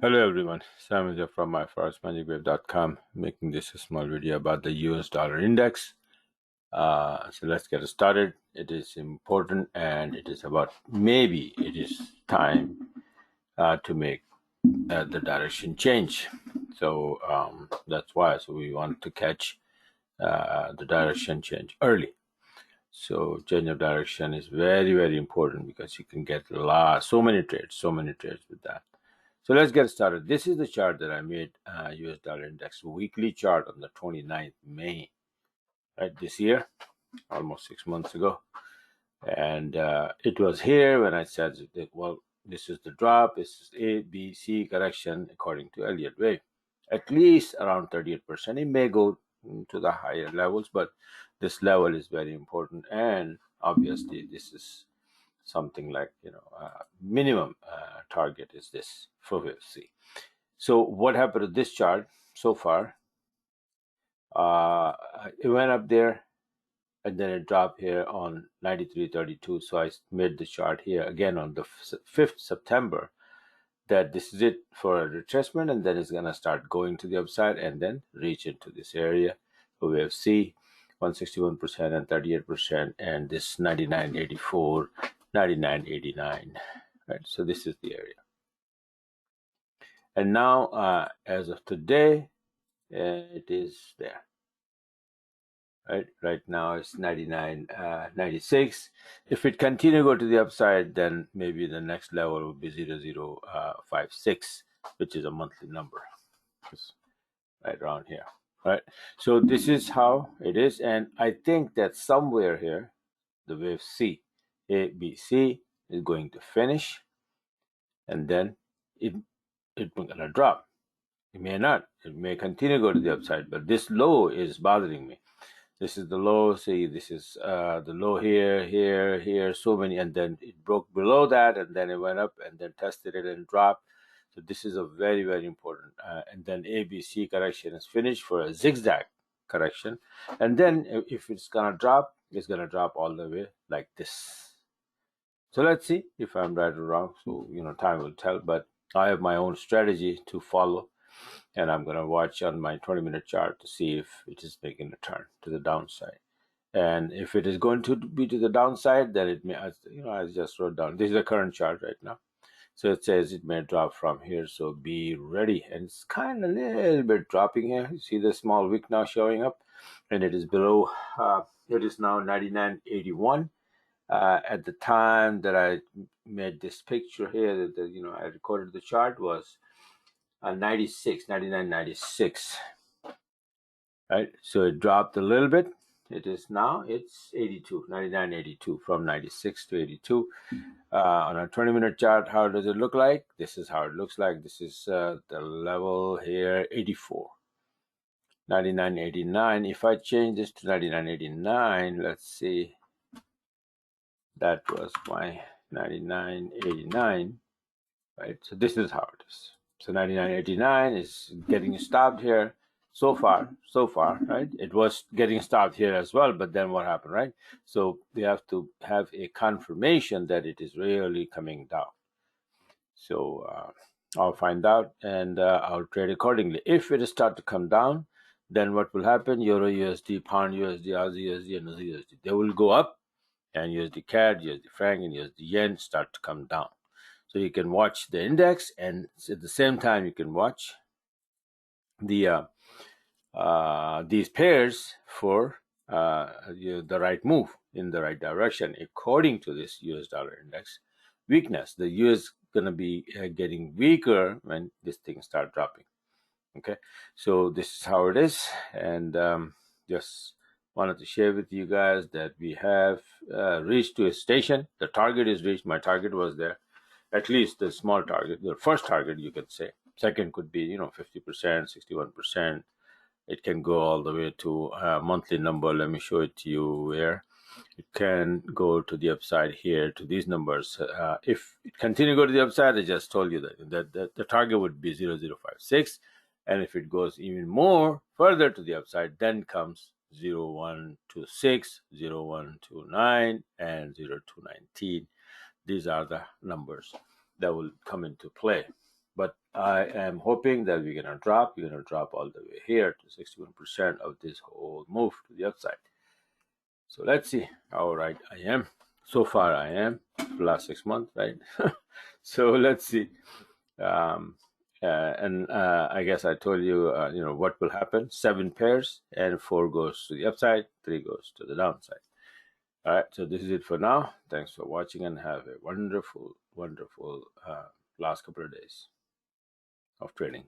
Hello everyone, Sam is here from myforestmagicwave.com, making this a small video about the US dollar index. So let's get started. It is important and it is about maybe it is time to make the direction change. So that's why. So we want to catch the direction change early. So change of direction is very, very important because you can get so many trades with that. So let's get started. This is the chart that I made, US dollar index weekly chart on the 29th May, right? This year, almost 6 months ago. And it was here when I said that, well, this is the drop, this is A, B, C correction according to Elliott wave. At least around 38%. It may go to the higher levels, but this level is very important. And obviously, this is something like, minimum target is this for wave C. So what happened to this chart so far? It went up there and then it dropped here on 93.32. So I made the chart here again on the 5th September that this is it for a retracement, and then it's going to start going to the upside and then reach into this area. So we have C 161% and 38%, and this 99.84, 99.89. Right. So this is the area. And now, as of today, it is there. Right now it's 99.96. If it continue to go to the upside, then maybe the next level will be 0056, which is a monthly number. It's right around here. Right. So this is how it is, and I think that somewhere here, the wave C, A, B, C is going to finish, and then it's gonna drop. It may not. It may continue to go to the upside, but this low is bothering me. This is the low. See, this is the low here, here, so many, and then it broke below that, and then it went up, and then tested it and dropped. So this is a very, very important. And then ABC correction is finished for a zigzag correction, and then if it's gonna drop, it's gonna drop all the way like this. So let's see if I'm right or wrong. So time will tell. But I have my own strategy to follow, and I'm going to watch on my 20-minute chart to see if it is making a turn to the downside. And if it is going to be to the downside, then it may, I just wrote down, this is the current chart right now. So it says it may drop from here, so be ready. And it's kind of a little bit dropping here. You see the small wick now showing up, and it is below, it is now 99.81. At the time that I made this picture here, that I recorded the chart was 99.96, right? So it dropped a little bit. It's 82, 99.82 from 96 to 82. On a 20-minute chart, how does it look like? This is how it looks like. This is the level here, 84. 99.89. If I change this to 99.89, let's see. That was my 99.89, right? So this is how it is. So 99.89 is getting stopped here so far, right? It was getting stopped here as well, but then what happened, right? So we have to have a confirmation that it is really coming down. So I'll find out, and I'll trade accordingly. If it start to come down, then what will happen? Euro USD, Pound USD, Aussie USD, and Aussie USD, they will go up, and USD CAD, USD franc, and USD yen start to come down. So you can watch the index, and at the same time you can watch the these pairs for the right move in the right direction according to this US dollar index weakness. The US gonna be getting weaker when this thing start dropping. Okay, so this is how it is, and just wanted to share with you guys that we have reached to a station. The target is reached. My target was there, at least the small target, the first target, you could say. Second could be 50%, 61%. It can go all the way to a monthly number. Let me show it to you where it can go to the upside here to these numbers. If it continue to go to the upside, I just told you that the target would be 0056. And if it goes even more further to the upside, then comes 0126, 0129, and 0219. These are the numbers that will come into play. But I am hoping that we're going to drop. We're going to drop all the way here to 61% of this whole move to the upside. So let's see how right I am. So far I am for the last 6 months, right? So let's see. I guess I told you, what will happen. 7 pairs and 4 goes to the upside, 3 goes to the downside. All right, so this is it for now. Thanks for watching and have a wonderful, wonderful last couple of days of trading.